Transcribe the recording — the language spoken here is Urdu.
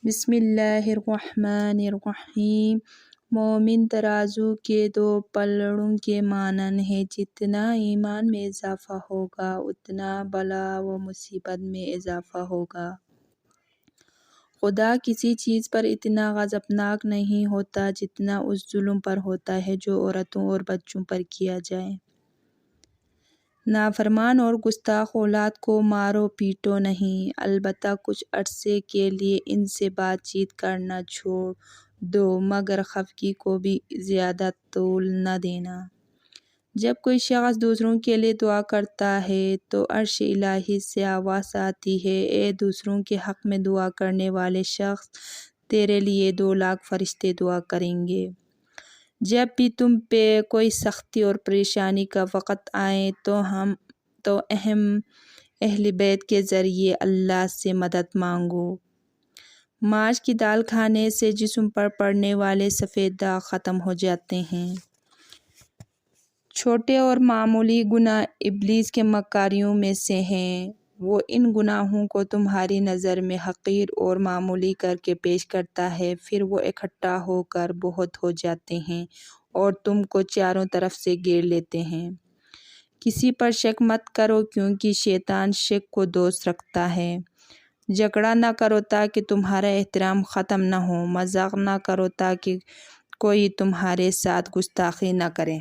بسم اللہ الرحمن الرحیم۔ مومن ترازو کے دو پلڑوں کے مانند ہے، جتنا ایمان میں اضافہ ہوگا اتنا بلا و مصیبت میں اضافہ ہوگا۔ خدا کسی چیز پر اتنا غضبناک نہیں ہوتا جتنا اس ظلم پر ہوتا ہے جو عورتوں اور بچوں پر کیا جائے۔ نافرمان اور گستاخ اولاد کو مارو پیٹو نہیں، البتہ کچھ عرصے کے لیے ان سے بات چیت کرنا چھوڑ دو، مگر خفگی کو بھی زیادہ طول نہ دینا۔ جب کوئی شخص دوسروں کے لیے دعا کرتا ہے تو عرش الہی سے آواز آتی ہے، اے دوسروں کے حق میں دعا کرنے والے شخص، تیرے لیے 2,00,000 فرشتے دعا کریں گے۔ جب بھی تم پہ کوئی سختی اور پریشانی کا وقت آئے تو اہل بیت کے ذریعے اللہ سے مدد مانگو۔ ماش کی دال کھانے سے جسم پر پڑنے والے سفید داغ ختم ہو جاتے ہیں۔ چھوٹے اور معمولی گناہ ابلیس کے مکاریوں میں سے ہیں۔ وہ ان گناہوں کو تمہاری نظر میں حقیر اور معمولی کر کے پیش کرتا ہے، پھر وہ اکٹھا ہو کر بہت ہو جاتے ہیں اور تم کو چاروں طرف سے گھیر لیتے ہیں۔ کسی پر شک مت کرو کیونکہ شیطان شک کو دوست رکھتا ہے۔ جھگڑا نہ کرو تاکہ تمہارا احترام ختم نہ ہو، مذاق نہ کرو تاکہ کوئی تمہارے ساتھ گستاخی نہ کرے۔